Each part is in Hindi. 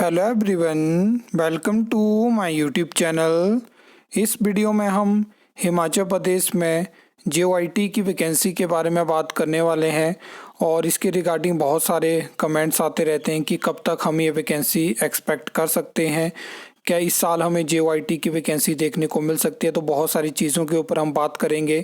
Hello everyone, welcome to my YouTube channel. इस वीडियो में हम हिमाचल प्रदेश में जेओआईटी की वैकेंसी के बारे में बात करने वाले हैं और इसके रिगार्डिंग बहुत सारे कमेंट्स आते रहते हैं कि कब तक हम ये वैकेंसी एक्सपेक्ट कर सकते हैं, क्या इस साल हमें जेओआईटी की वैकेंसी देखने को मिल सकती है। तो बहुत सारी चीज़ों के ऊपर हम बात करेंगे।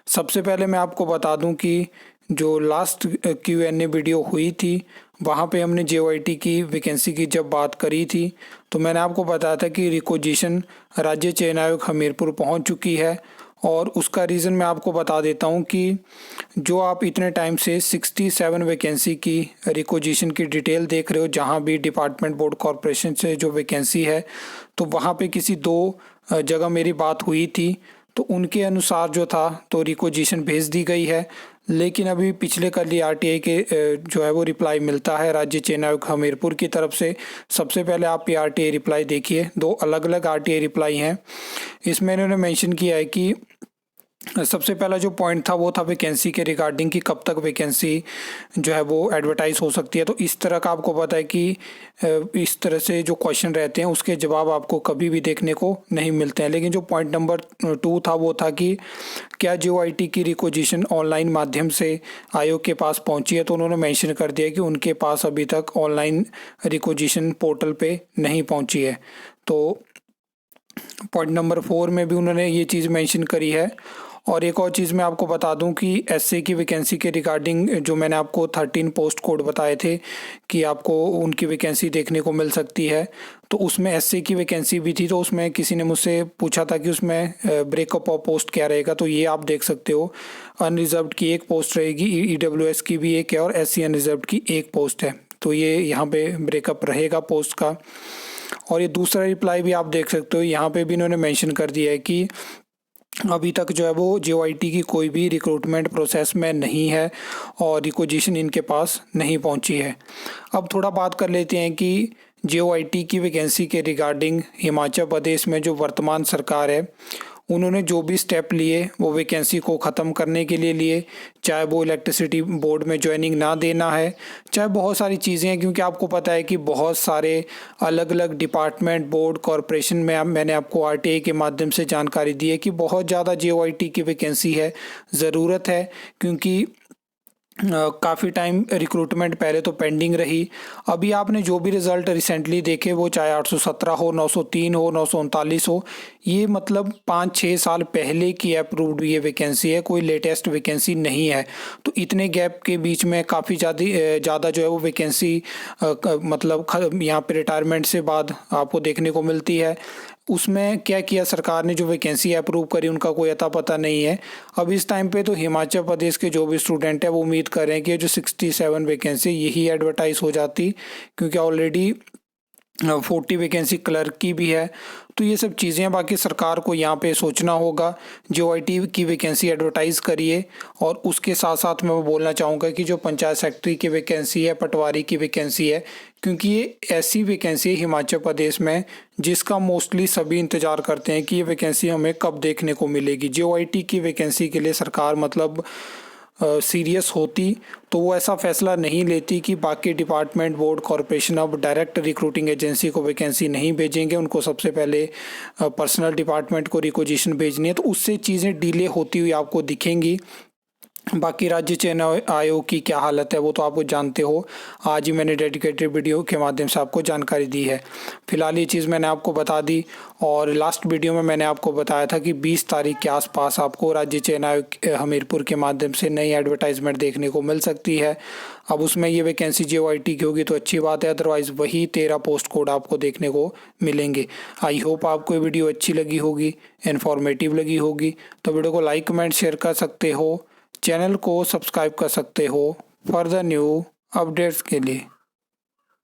सबसे पहले मैं आपको बता दूं कि जो लास्ट Q&A वीडियो हुई थी वहाँ पे हमने जेओआईटी की वैकेंसी की जब बात करी थी तो मैंने आपको बताया था कि रिक्वेजिशन राज्य चयन आयोग हमीरपुर पहुँच चुकी है। और उसका रीज़न मैं आपको बता देता हूँ कि जो आप इतने टाइम से 67 वैकेंसी की रिक्वेजिशन की डिटेल देख रहे हो, जहाँ भी डिपार्टमेंट बोर्ड कॉरपोरेशन से जो वैकेंसी है, तो वहाँ पे किसी दो जगह मेरी बात हुई थी तो उनके अनुसार जो था तो रिक्वेजिशन भेज दी गई है। लेकिन अभी पिछले कल ही आरटीआई के जो है वो रिप्लाई मिलता है राज्य चयन आयोग हमीरपुर की तरफ से। सबसे पहले आप ये आरटीआई रिप्लाई देखिए, दो अलग अलग आरटीआई रिप्लाई हैं। इसमें इन्होंने मेंशन किया है कि सबसे पहला जो पॉइंट था वो था वैकेंसी के रिगार्डिंग कि कब तक वैकेंसी जो है वो एडवर्टाइज हो सकती है। तो इस तरह का आपको पता है कि इस तरह से जो क्वेश्चन रहते हैं उसके जवाब आपको कभी भी देखने को नहीं मिलते हैं। लेकिन जो पॉइंट नंबर 2 था वो था कि क्या जेओआईटी की रिक्वेजिशन ऑनलाइन माध्यम से आयोग के पास पहुंची है। तो उन्होंने मेंशन कर दिया कि उनके पास अभी तक ऑनलाइन रिक्वेजिशन पोर्टल पे नहीं पहुंची है। तो पॉइंट नंबर 4 में भी उन्होंने ये चीज़ मेंशन करी है। और एक और चीज़ मैं आपको बता दूं कि एसए की वैकेंसी के रिगार्डिंग जो मैंने आपको 13 पोस्ट कोड बताए थे कि आपको उनकी वैकेंसी देखने को मिल सकती है, तो उसमें एसए की वैकेंसी भी थी। तो उसमें किसी ने मुझसे पूछा था कि उसमें ब्रेकअप ऑफ पोस्ट क्या रहेगा, तो ये आप देख सकते हो। अनरिजर्व्ड की एक पोस्ट रहेगी, ईडब्ल्यूएस की भी एक है और एससी अनरिजर्व्ड की एक पोस्ट है। तो ये यहाँ पे ब्रेकअप रहेगा पोस्ट का। और ये दूसरा रिप्लाई भी आप देख सकते हो, यहाँ पे भी इन्होंने मेंशन कर दिया है कि अभी तक जो है वो जेओआईटी की कोई भी रिक्रूटमेंट प्रोसेस में नहीं है और रिक्वेजिशन इनके पास नहीं पहुंची है। अब थोड़ा बात कर लेते हैं कि जेओआईटी की वैकेंसी के रिगार्डिंग हिमाचल प्रदेश में जो वर्तमान सरकार है उन्होंने जो भी स्टेप लिए वो वैकेंसी को ख़त्म करने के लिए लिए, चाहे वो इलेक्ट्रिसिटी बोर्ड में ज्वाइनिंग ना देना है, चाहे बहुत सारी चीज़ें हैं। क्योंकि आपको पता है कि बहुत सारे अलग अलग डिपार्टमेंट बोर्ड कॉरपोरेशन में मैंने आपको आरटीआई के माध्यम से जानकारी दी है कि बहुत ज़्यादा जेओआईटी की वैकेंसी है, ज़रूरत है। क्योंकि काफ़ी टाइम रिक्रूटमेंट पहले तो पेंडिंग रही। अभी आपने जो भी रिज़ल्ट रिसेंटली देखे वो चाहे 817 हो, 903 हो, 939 हो, ये मतलब 5-6 साल पहले की अप्रूव्ड ये वैकेंसी है, कोई लेटेस्ट वैकेंसी नहीं है। तो इतने गैप के बीच में काफ़ी ज़्यादा जो है वो वैकेंसी मतलब यहाँ पे रिटायरमेंट से बाद आपको देखने को मिलती है। उसमें क्या किया सरकार ने, जो वैकेंसी अप्रूव करी उनका कोई अता पता नहीं है। अब इस टाइम पे तो हिमाचल प्रदेश के जो भी स्टूडेंट है वो उम्मीद कर रहे हैं कि जो 67 वैकेंसी यही एडवर्टाइज हो जाती, क्योंकि ऑलरेडी 40 वैकेंसी क्लर्क की भी है। तो ये सब चीज़ें हैं, बाकी सरकार को यहाँ पे सोचना होगा। जेओआईटी की वैकेंसी एडवर्टाइज करिए। और उसके साथ साथ मैं बोलना चाहूँगा कि जो पंचायत सेक्रेटरी की वैकेंसी है, पटवारी की वैकेंसी है, क्योंकि ये ऐसी वैकेंसी है हिमाचल प्रदेश में जिसका मोस्टली सभी इंतज़ार करते हैं कि ये वैकेंसी हमें कब देखने को मिलेगी। जेओआईटी की वैकेंसी के लिए सरकार मतलब सीरियस होती तो वो ऐसा फैसला नहीं लेती कि बाकी डिपार्टमेंट बोर्ड कॉरपोरेशन अब डायरेक्ट रिक्रूटिंग एजेंसी को वैकेंसी नहीं भेजेंगे, उनको सबसे पहले पर्सनल डिपार्टमेंट को रिक्वेजिशन भेजनी है। तो उससे चीज़ें डिले होती हुई आपको दिखेंगी। बाकी राज्य चयन आयोग की क्या हालत है वो तो आप जानते हो। आज ही मैंने डेडिकेटेड वीडियो के माध्यम से आपको जानकारी दी है। फिलहाल ये चीज़ मैंने आपको बता दी। और लास्ट वीडियो में मैंने आपको बताया था कि 20 तारीख के आसपास आपको राज्य चयन आयोग हमीरपुर के माध्यम से नई एडवर्टाइजमेंट देखने को मिल सकती है। अब उसमें ये वैकेंसी जेओआईटी की होगी तो अच्छी बात है, अदरवाइज़ वही 13 पोस्ट कोड आपको देखने को मिलेंगे। आई होप आपको ये वीडियो अच्छी लगी होगी, इन्फॉर्मेटिव लगी होगी। तो वीडियो को लाइक कमेंट शेयर कर सकते हो, चैनल को सब्सक्राइब कर सकते हो फर्दर न्यू अपडेट्स के लिए।